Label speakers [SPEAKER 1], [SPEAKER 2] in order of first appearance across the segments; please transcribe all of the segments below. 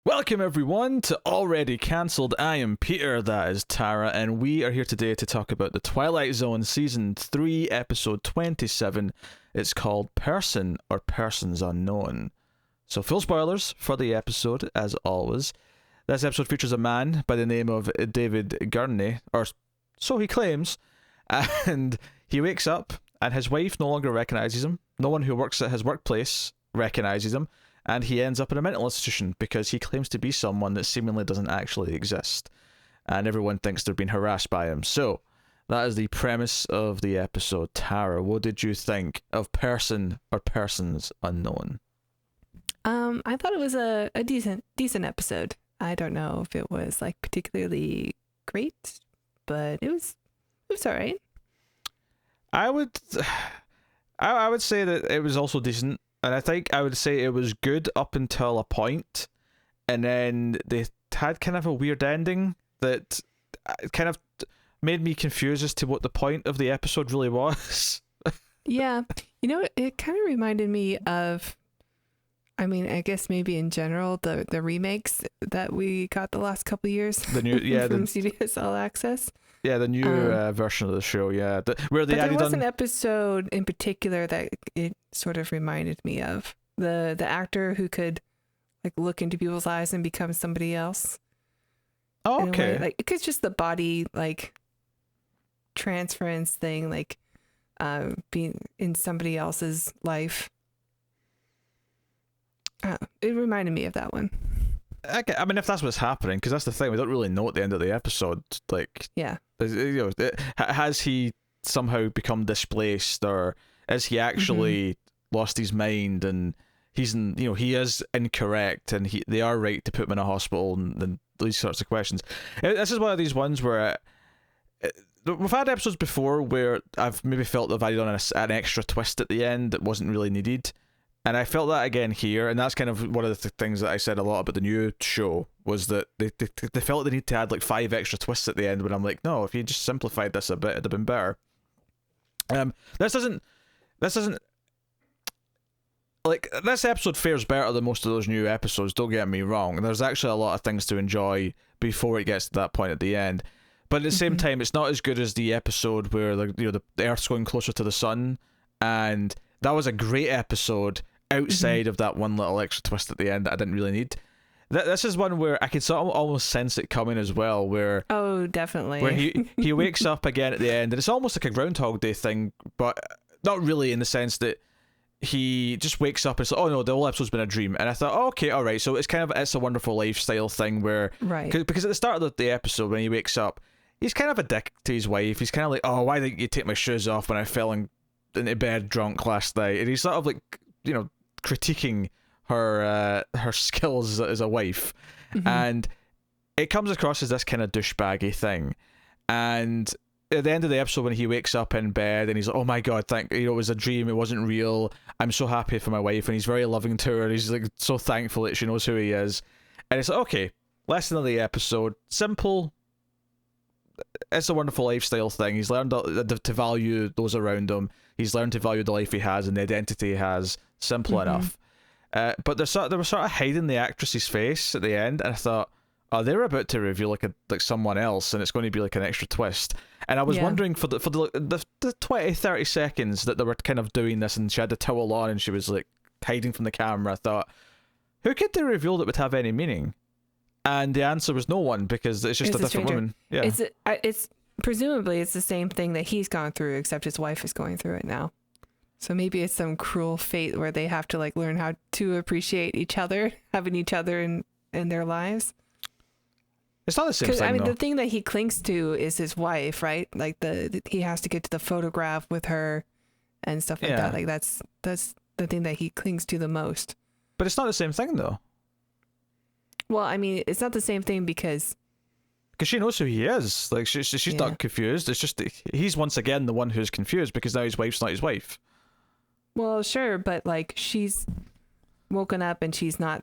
[SPEAKER 1] Welcome everyone to Already Cancelled. I am Peter, that is Tara, and we are here today to talk about the Twilight Zone Season 3, Episode 27. It's called Person or Persons Unknown. So full spoilers for the episode, as always. This episode features a man by the name of David Gurney, or so he claims, and he wakes up and his wife no longer recognises him. No one who works at his workplace recognises him. And he ends up in a mental institution because he claims to be someone that seemingly doesn't actually exist. And everyone thinks they're being harassed by him. So, that is the premise of the episode. Tara, what did you think of Person or Persons Unknown?
[SPEAKER 2] I thought it was a decent episode. I don't know if it was like particularly great, but it was all right.
[SPEAKER 1] I would say that it was also decent. And I think I would say it was good up until a point, and then they had kind of a weird ending that kind of made me confused as to what the point of the episode really was.
[SPEAKER 2] Yeah. It kind of reminded me of, I mean, I guess maybe in general, the remakes that we got the last couple of years from CBS All Access.
[SPEAKER 1] Yeah, the new version of the show, yeah. Where they
[SPEAKER 2] but
[SPEAKER 1] added
[SPEAKER 2] there was
[SPEAKER 1] on...
[SPEAKER 2] an episode in particular that it sort of reminded me of. The actor who could like look into people's eyes and become somebody else.
[SPEAKER 1] Oh, okay.
[SPEAKER 2] Like, it's just the body like transference thing, like being in somebody else's life. It reminded me of that one.
[SPEAKER 1] Okay, I mean, if that's what's happening, because that's the thing, we don't really know at the end of the episode. Like,
[SPEAKER 2] yeah,
[SPEAKER 1] has he somehow become displaced, or is he actually lost his mind and he is incorrect, and they are right to put him in a hospital, and these sorts of questions. This is one of these ones where we've had episodes before where I've maybe felt they've added on an extra twist at the end that wasn't really needed. And I felt that again here, and that's kind of one of the things that I said a lot about the new show, was that they felt they need to add like 5 extra twists at the end, when I'm like, no, if you just simplified this a bit, it'd have been better. This doesn't like, this episode fares better than most of those new episodes, don't get me wrong. There's actually a lot of things to enjoy before it gets to that point at the end. But at the same time, it's not as good as the episode where the Earth's going closer to the sun, and that was a great episode outside of that one little extra twist at the end that I didn't really need. This is one where I can sort of almost sense it coming as well, where...
[SPEAKER 2] Oh, definitely.
[SPEAKER 1] Where he wakes up again at the end, and it's almost like a Groundhog Day thing, but not really, in the sense that he just wakes up and says, oh no, the whole episode's been a dream. And I thought, oh, okay, alright, so it's kind of It's a Wonderful Lifestyle thing where...
[SPEAKER 2] Right.
[SPEAKER 1] Because at the start of the episode, when he wakes up, he's kind of a dick to his wife. He's kind of like, oh, why didn't you take my shoes off when I fell into bed drunk last night? And he's sort of like, critiquing her skills as a wife, and it comes across as this kind of douchebaggy thing. And at the end of the episode, when he wakes up in bed and he's like, oh my god, it was a dream, it wasn't real, I'm so happy for my wife, and he's very loving to her, he's like so thankful that she knows who he is. And it's like, okay, lesson of the episode, simple. It's a Wonderful Lifestyle thing. He's learned to value those around him. He's learned to value the life he has and the identity he has. Simple enough. But they were sort of hiding the actress's face at the end, and I thought, oh, they were about to reveal like someone else, and it's going to be like an extra twist. And I was wondering for the 20, 30 seconds that they were kind of doing this, and she had the towel on and she was like hiding from the camera, I thought, who could they reveal that would have any meaning? And the answer was no one, because it's just a different woman. Yeah,
[SPEAKER 2] it's presumably it's the same thing that he's gone through, except his wife is going through it now. So maybe it's some cruel fate where they have to like learn how to appreciate each other, having each other in their lives.
[SPEAKER 1] It's not the same thing.
[SPEAKER 2] I mean,
[SPEAKER 1] though.
[SPEAKER 2] the thing that he clings to is his wife, right? Like he has to get to the photograph with her and stuff like that. Like that's the thing that he clings to the most.
[SPEAKER 1] But it's not the same thing though.
[SPEAKER 2] Well, I mean, it's not the same thing because
[SPEAKER 1] she knows who he is. Like she's not confused. It's just he's once again the one who's confused because now his wife's not his wife.
[SPEAKER 2] Well, sure, but like she's woken up and she's not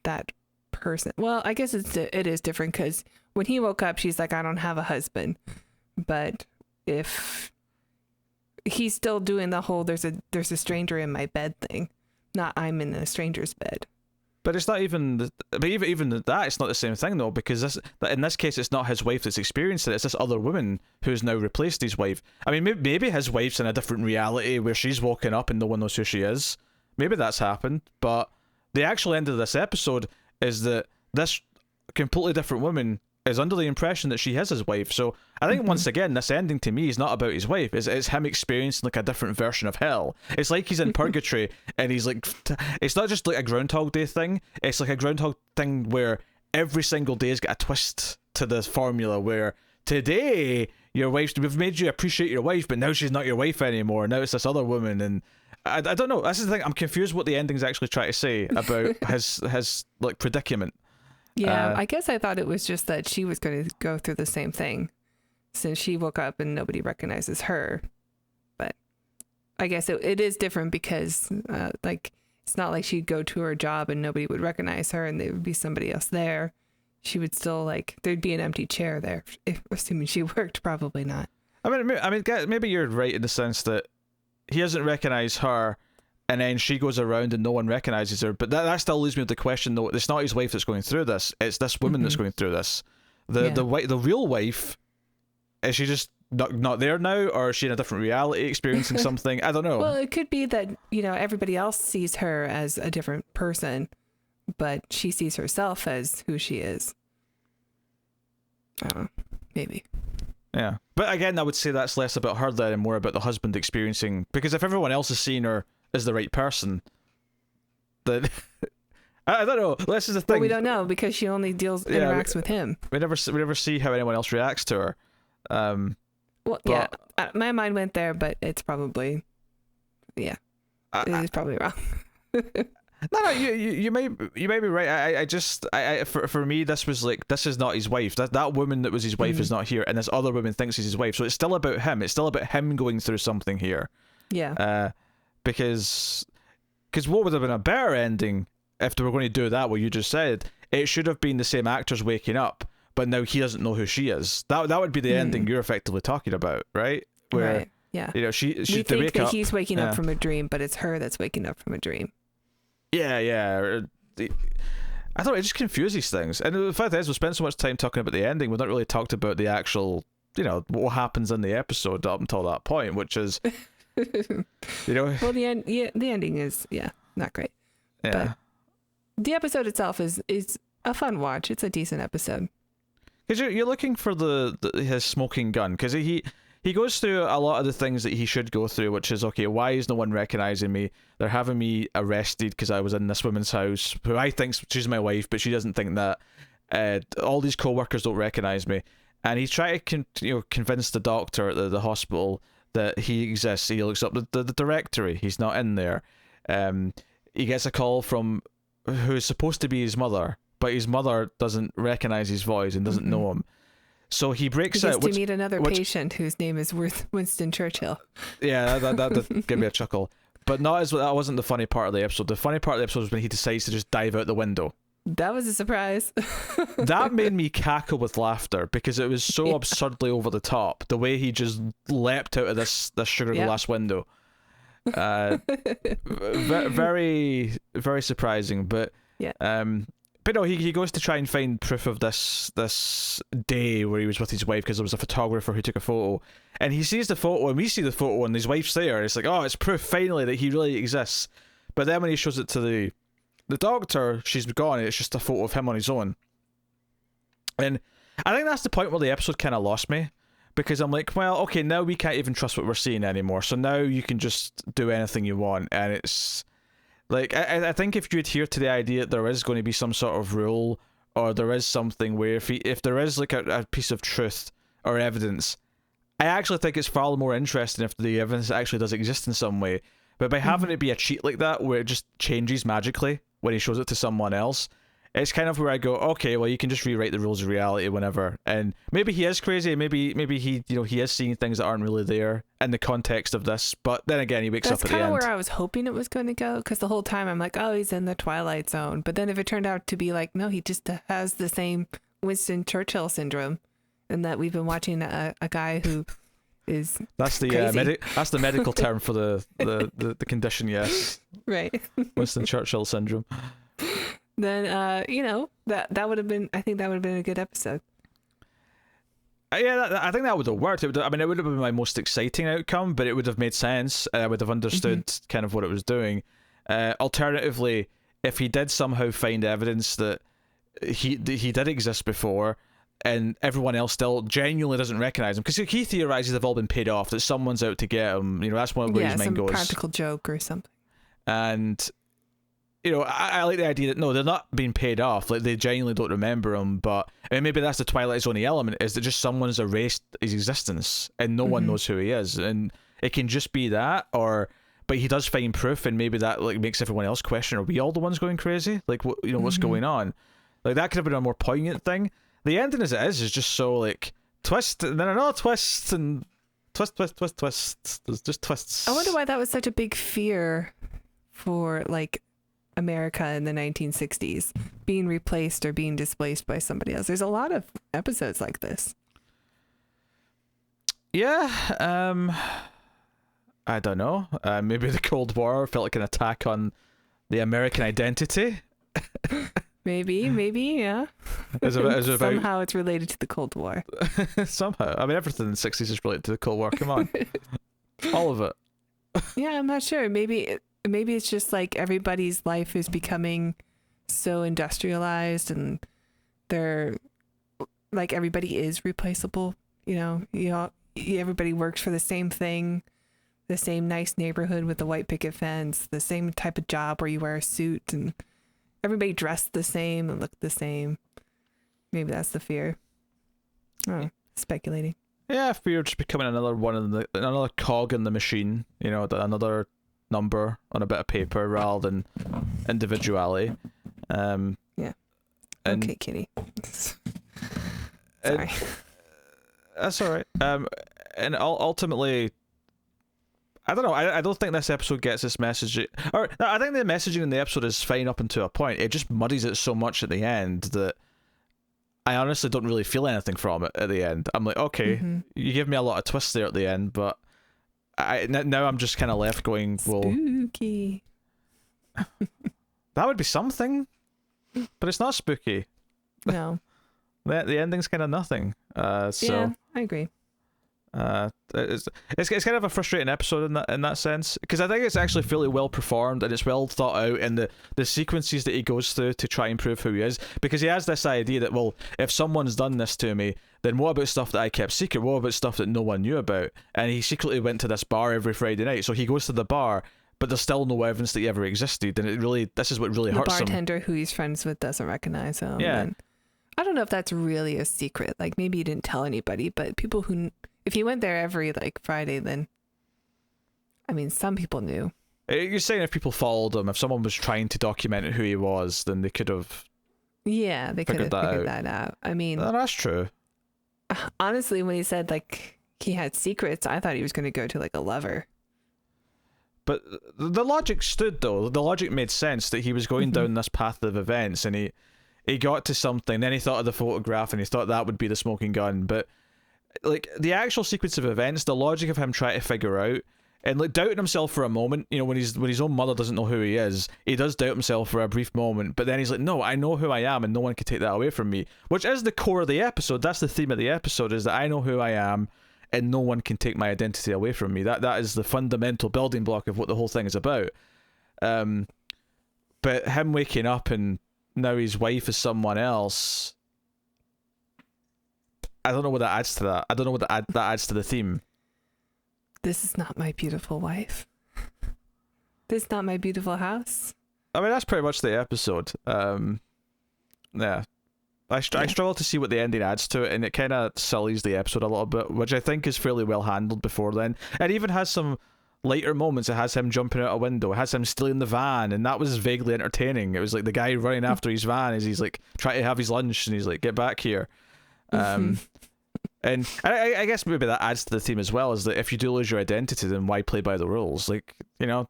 [SPEAKER 2] that person. Well, I guess it is different because when he woke up, she's like, I don't have a husband. But if he's still doing the whole there's a stranger in my bed thing, not I'm in a stranger's bed.
[SPEAKER 1] But it's not even. But even that, it's not the same thing though, because in this case, it's not his wife that's experiencing it. It's this other woman who's now replaced his wife. I mean, maybe his wife's in a different reality where she's woken up and no one knows who she is. Maybe that's happened. But the actual end of this episode is that this completely different woman is under the impression that she is his wife. So I think once again, this ending to me is not about his wife. It's him experiencing like a different version of hell. It's like he's in purgatory and he's like, it's not just like a Groundhog Day thing. It's like a Groundhog thing where every single day's got a twist to the formula where today your wife's, we've made you appreciate your wife, but now she's not your wife anymore. Now it's this other woman. And I don't know. This is the thing. I'm confused what the ending's actually trying to say about his like predicament.
[SPEAKER 2] Yeah, I guess I thought it was just that she was going to go through the same thing since she woke up and nobody recognizes her. But I guess it is different because like it's not like she'd go to her job and nobody would recognize her and there would be somebody else there. She would still like, there'd be an empty chair there, assuming she worked. Probably not. I
[SPEAKER 1] mean, maybe you're right in the sense that he doesn't recognize her. And then she goes around and no one recognizes her. But that still leaves me with the question, though. It's not his wife that's going through this. It's this woman that's going through this. The real wife, is she just not there now? Or is she in a different reality experiencing something? I don't know.
[SPEAKER 2] Well, it could be that, everybody else sees her as a different person, but she sees herself as who she is. I don't know. Maybe.
[SPEAKER 1] Yeah. But again, I would say that's less about her then and more about the husband experiencing... Because if everyone else is seeing her is the right person, then I don't know. This is the thing.
[SPEAKER 2] Well, we don't know because she only interacts with him.
[SPEAKER 1] We never see how anyone else reacts to her.
[SPEAKER 2] My mind went there, but it's probably, it is probably wrong.
[SPEAKER 1] No, you may be right. For me, this was like, this is not his wife. That woman that was his wife is not here, and this other woman thinks he's his wife. So it's still about him. It's still about him going through something here.
[SPEAKER 2] Yeah.
[SPEAKER 1] Because what would have been a better ending if they were going to do that, what you just said? It should have been the same actors waking up, but now he doesn't know who she is. That would be the ending you're effectively talking about, right? Where,
[SPEAKER 2] right. Yeah.
[SPEAKER 1] We think
[SPEAKER 2] that he's waking up from a dream, but it's her that's waking up from a dream.
[SPEAKER 1] Yeah. I thought it just confuses things. And the fact is, we spent so much time talking about the ending, we've not really talked about the actual, what happens in the episode up until that point, which is... Well, the ending is not great. Yeah. But the episode itself is a fun watch. It's a decent episode. Because you're looking for his smoking gun, because he goes through a lot of the things that he should go through, which is, okay, why is no one recognizing me? They're having me arrested because I was in this woman's house, who I think she's my wife, but she doesn't think that. All these co-workers don't recognize me, and he's trying to convince the doctor at the hospital that he exists. He looks up the directory. He's not in there. He gets a call from who is supposed to be his mother, but his mother doesn't recognize his voice and doesn't know him. So he breaks out.
[SPEAKER 2] To meet another patient whose name is Winston Churchill.
[SPEAKER 1] Yeah, that gave me a chuckle. But that wasn't the funny part of the episode. The funny part of the episode was when he decides to just dive out the window.
[SPEAKER 2] That was a surprise.
[SPEAKER 1] That made me cackle with laughter because it was so absurdly over the top. The way he just leapt out of this sugar glass window. Very, very surprising. But but no, he goes to try and find proof of this day where he was with his wife, because there was a photographer who took a photo, and he sees the photo, and we see the photo, and his wife's there. It's like, oh, it's proof finally that he really exists. But then when he shows it to the doctor, she's gone. It's just a photo of him on his own. And I think that's the point where the episode kind of lost me, because I'm like, well, okay, now we can't even trust what we're seeing anymore. So now you can just do anything you want. And it's like, I think if you adhere to the idea that there is going to be some sort of rule, or there is something where if there is like a piece of truth or evidence, I actually think it's far more interesting if the evidence actually does exist in some way. But by having it be a cheat like that, where it just changes magically when he shows it to someone else, it's kind of where I go, okay, well, you can just rewrite the rules of reality whenever. And maybe he is crazy, maybe he he is seeing things that aren't really there in the context of this. But then again, he wakes up at the end.
[SPEAKER 2] That's kind of where I was hoping it was going to go, because the whole time I'm like, oh, he's in the Twilight Zone. But then if it turned out to be like, no, he just has the same Winston Churchill syndrome, and that we've been watching a guy who is
[SPEAKER 1] that's the that's the medical term for the condition. Yes,
[SPEAKER 2] right.
[SPEAKER 1] Winston Churchill syndrome.
[SPEAKER 2] then that would have been. I think that would have been a good episode.
[SPEAKER 1] Yeah, I think that would have worked. It would have been my most exciting outcome, but it would have made sense. I would have understood kind of what it was doing. Alternatively, if he did somehow find evidence that he did exist before, and everyone else still genuinely doesn't recognize him, because he theorizes they've all been paid off, that someone's out to get him. That's one of where his mind goes.
[SPEAKER 2] Practical joke or something.
[SPEAKER 1] And I like the idea that no, they're not being paid off. Like, they genuinely don't remember him, but maybe that's the Twilight Zone element, is that just someone's erased his existence and no one knows who he is, and it can just be that, but he does find proof, and maybe that like makes everyone else question: are we all the ones going crazy? Like, what what's going on? Like, that could have been a more poignant thing. The ending, as it is just so like twist and then another twist and twist. There's just twists.
[SPEAKER 2] I wonder why that was such a big fear for like America in the 1960s, being replaced or being displaced by somebody else. There's a lot of episodes like this.
[SPEAKER 1] Yeah, I don't know. Maybe the Cold War felt like an attack on the American identity.
[SPEAKER 2] Maybe, yeah. Somehow it's related to the Cold War.
[SPEAKER 1] Somehow. I mean, everything in the 60s is related to the Cold War. Come on. All of it.
[SPEAKER 2] Yeah, I'm not sure. Maybe it's just like everybody's life is becoming so industrialized, and they're like, everybody is replaceable. Everybody works for the same thing, the same nice neighborhood with the white picket fence, the same type of job where you wear a suit, and everybody dressed the same and looked the same. Maybe that's the fear. Oh, speculating.
[SPEAKER 1] Yeah, fear just becoming another cog in the machine. Another number on a bit of paper rather than individuality.
[SPEAKER 2] Yeah. Okay, Kitty. Sorry.
[SPEAKER 1] That's all right. And ultimately, I don't know. I don't think this episode gets this message. Or no, I think the messaging in the episode is fine up until a point. It just muddies it so much at the end that I honestly don't really feel anything from it at the end. I'm like, okay, you give me a lot of twists there at the end, but now I'm just kind of left going, well,
[SPEAKER 2] spooky.
[SPEAKER 1] That would be something, but it's not spooky.
[SPEAKER 2] No.
[SPEAKER 1] The ending's kind of nothing. So
[SPEAKER 2] yeah, I agree.
[SPEAKER 1] It's kind of a frustrating episode in that sense, because I think it's actually fairly well performed and it's well thought out, and the sequences that he goes through to try and prove who he is, because he has this idea that, well, if someone's done this to me, then what about stuff that I kept secret? What about stuff that no one knew about? And he secretly went to this bar every Friday night, so he goes to the bar, but there's still no evidence that he ever existed, and this is what really hurts him.
[SPEAKER 2] The bartender who he's friends with doesn't recognize him.
[SPEAKER 1] Yeah.
[SPEAKER 2] And I don't know if that's really a secret. Like, maybe he didn't tell anybody, but people who, if he went there every like Friday, then I mean, some people knew.
[SPEAKER 1] You're saying if people followed him, if someone was trying to document who he was, then they could have.
[SPEAKER 2] Yeah, they could have figured that out. I mean,
[SPEAKER 1] that's true.
[SPEAKER 2] Honestly, when he said like he had secrets, I thought he was going to go to like a lover.
[SPEAKER 1] But the logic stood, though. The logic made sense that he was going down this path of events, and he got to something. Then he thought of the photograph, and he thought that would be the smoking gun. But like the actual sequence of events, the logic of him trying to figure out and like doubting himself for a moment, when his own mother doesn't know who he is, he does doubt himself for a brief moment. But then he's like, no, I know who I am, and no one can take that away from me. Which is the core of the episode. That's the theme of the episode: is that I know who I am, and no one can take my identity away from me. That is the fundamental building block of what the whole thing is about. But him waking up and now his wife is someone else, I don't know what that adds to that. I don't know what that adds to the theme.
[SPEAKER 2] This is not my beautiful wife. This is not my beautiful house.
[SPEAKER 1] I mean, that's pretty much the episode. Yeah. I struggle to see what the ending adds to it, and it kind of sullies the episode a little bit, which I think is fairly well handled before then. It even has some later moments. It has him jumping out a window. It has him stealing the van, and that was vaguely entertaining. It was like the guy running after his van as he's like trying to have his lunch, and he's like, get back here. And I guess maybe that adds to the theme as well, is that if you do lose your identity, then why play by the rules? Like,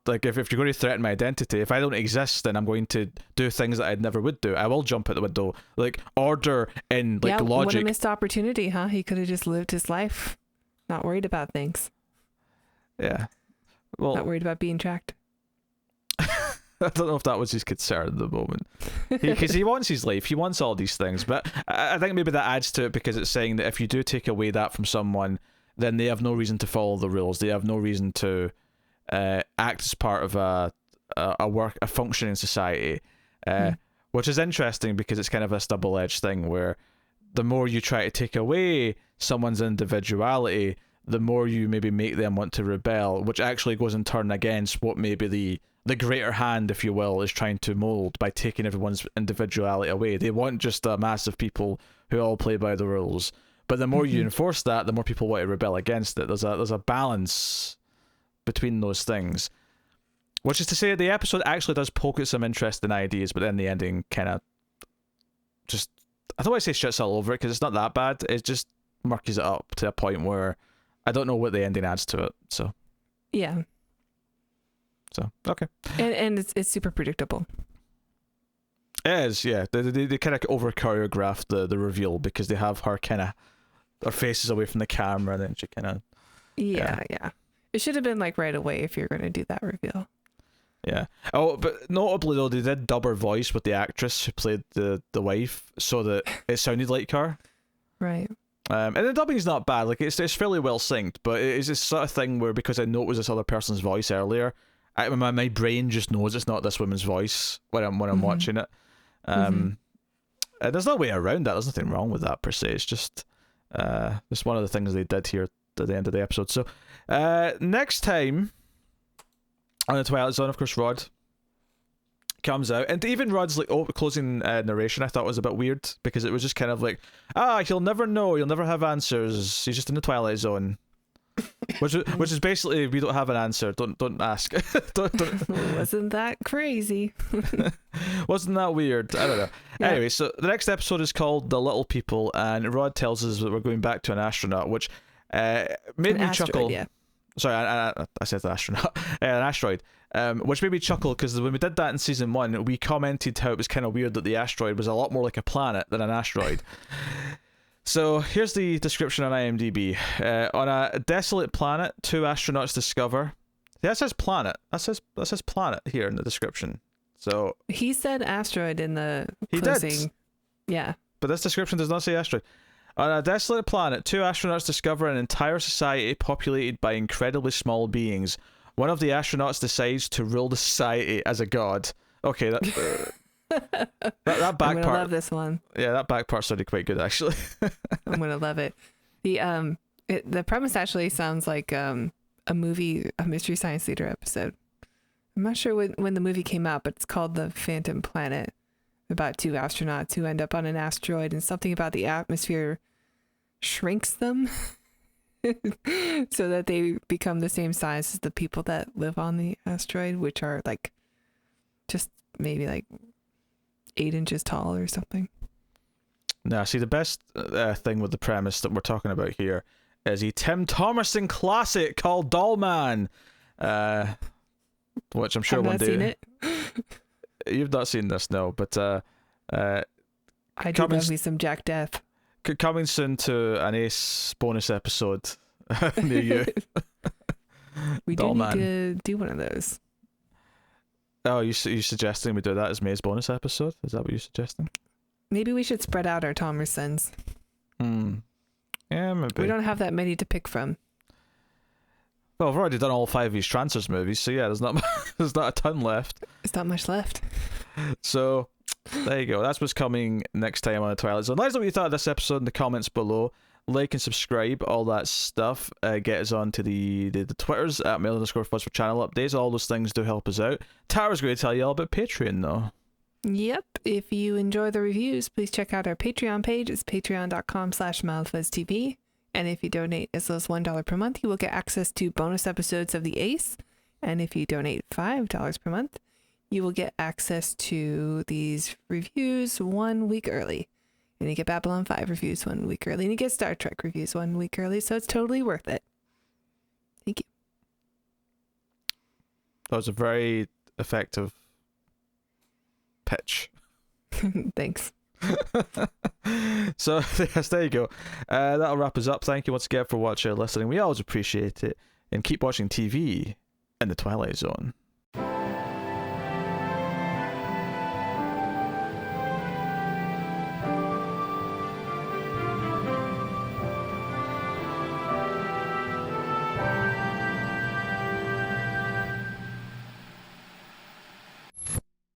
[SPEAKER 1] like if you're going to threaten my identity, if I don't exist, then I'm going to do things that I never would do. I will jump out the window. Like, order in like logic.
[SPEAKER 2] What a missed opportunity, huh? He could have just lived his life, not worried about things.
[SPEAKER 1] Yeah. Well,
[SPEAKER 2] not worried about being tracked.
[SPEAKER 1] I don't know if that was his concern at the moment, because he wants his life, he wants all these things, but I think maybe that adds to it, because it's saying that if you do take away that from someone, then they have no reason to follow the rules. They have no reason to act as part of a functioning society, which is interesting, because it's kind of a double-edged thing where the more you try to take away someone's individuality, the more you maybe make them want to rebel, which actually goes in turn against what maybe the greater hand, if you will, is trying to mold by taking everyone's individuality away. They want just a mass of people who all play by the rules. But the more you enforce that, the more people want to rebel against it. There's a balance between those things. Which is to say, the episode actually does poke at some interesting ideas, but then the ending kind of just, I don't want to say shits all over it, because it's not that bad. It just murkies it up to a point where I don't know what the ending adds to it. So
[SPEAKER 2] yeah.
[SPEAKER 1] So okay.
[SPEAKER 2] And it's super predictable.
[SPEAKER 1] It is, yeah. They kind of over choreographed the reveal, because they have her kind of, her face is away from the camera, and then she kind of
[SPEAKER 2] yeah. It should have been like right away if you're going to do that reveal.
[SPEAKER 1] Yeah. Oh, but notably though, they did dub her voice with the actress who played the wife, so that it sounded like her.
[SPEAKER 2] Right.
[SPEAKER 1] And the dubbing's not bad. Like it's fairly well synced, but it is this sort of thing where, because I know it was this other person's voice earlier, my brain just knows it's not this woman's voice when I'm watching it. And there's no way around that. There's nothing wrong with that per se. It's just one of the things they did here at the end of the episode. So next time on the Twilight Zone, of course, Rod comes out, and even Rod's like closing narration I thought was a bit weird, because it was just kind of like, he'll never know, he'll never have answers, he's just in the Twilight Zone. which is basically, we don't have an answer, don't ask. don't.
[SPEAKER 2] Wasn't that crazy?
[SPEAKER 1] Wasn't that weird? I don't know. Yeah. Anyway, so the next episode is called The Little People, and Rod tells us that we're going back to an astronaut, which made me chuckle.
[SPEAKER 2] Yeah.
[SPEAKER 1] Sorry, I said the astronaut. An asteroid. Which made me chuckle, because when we did that in season 1, we commented how it was kind of weird that the asteroid was a lot more like a planet than an asteroid. So here's the description on IMDb. On a desolate planet, 2 astronauts discover. That says planet. That says planet here in the description. So
[SPEAKER 2] he said asteroid in the
[SPEAKER 1] closing. He did.
[SPEAKER 2] Yeah.
[SPEAKER 1] But this description does not say asteroid. On a desolate planet, 2 astronauts discover an entire society populated by incredibly small beings. One of the astronauts decides to rule the society as a god. Okay, that back
[SPEAKER 2] I'm gonna
[SPEAKER 1] part.
[SPEAKER 2] love this one.
[SPEAKER 1] Yeah, that back part sounded quite good, actually.
[SPEAKER 2] I'm gonna love it. The premise actually sounds like a movie, a Mystery Science Theater episode. I'm not sure when the movie came out, but it's called The Phantom Planet, about 2 astronauts who end up on an asteroid, and something about the atmosphere shrinks them so that they become the same size as the people that live on the asteroid, which are like just maybe like 8 inches tall or something.
[SPEAKER 1] Now, see, the best thing with the premise that we're talking about here is a Tim Thomerson classic called Dollman, which I'm sure
[SPEAKER 2] I've
[SPEAKER 1] one
[SPEAKER 2] not
[SPEAKER 1] day
[SPEAKER 2] seen it.
[SPEAKER 1] You've not seen this, no, but
[SPEAKER 2] I do love me some Jack Death.
[SPEAKER 1] Coming soon to an Ace bonus episode near you.
[SPEAKER 2] We do need to do one of those.
[SPEAKER 1] Oh, you suggesting we do that as May's bonus episode? Is that what you're suggesting?
[SPEAKER 2] Maybe we should spread out our Thomersons.
[SPEAKER 1] Yeah, maybe.
[SPEAKER 2] We don't have that many to pick from.
[SPEAKER 1] Well, I've already done all 5 of these Trancers movies, so yeah, there's not a ton left.
[SPEAKER 2] There's not much left.
[SPEAKER 1] So there you go. That's what's coming next time on the Twilight Zone. Let us know what you thought of this episode in the comments below. Like and subscribe, all that stuff. Get us on to the Twitters at @mail_fuzz for channel updates. All those things do help us out. Tara's going to tell you all about Patreon, though.
[SPEAKER 2] Yep. If you enjoy the reviews, please check out our Patreon page. It's patreon.com/mildfuzztv. And if you donate as low as $1 per month, you will get access to bonus episodes of The Ace. And if you donate $5 per month, you will get access to these reviews 1 week early. And you get Babylon 5 reviews 1 week early. And you get Star Trek reviews 1 week early. So it's totally worth it. Thank you.
[SPEAKER 1] That was a very effective pitch.
[SPEAKER 2] Thanks.
[SPEAKER 1] So yes, there you go. That'll wrap us up. Thank you once again for watching and listening. We always appreciate it. And keep watching TV in the Twilight Zone.